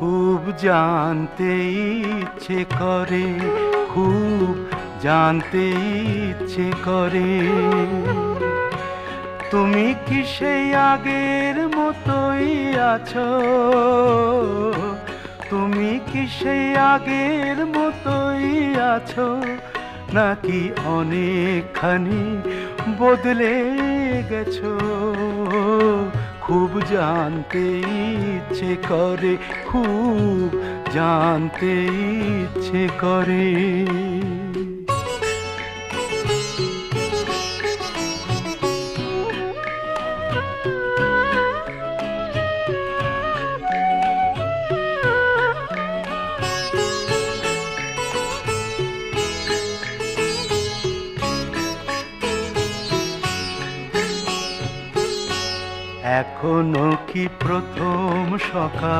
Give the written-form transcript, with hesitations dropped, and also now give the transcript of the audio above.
খুব জানতে ইচ্ছে করে, খুব জানতে ইচ্ছে করে। তুমি কি সেই আগের মতোই আছো? তুমি কি সেই আগের মতোই আছো, নাকি অনেকখানি বদলে গেছো? খুব জানতে ইচ্ছে করে, খুব জানতে ইচ্ছে করে। এখনো কি প্রথম সকাল?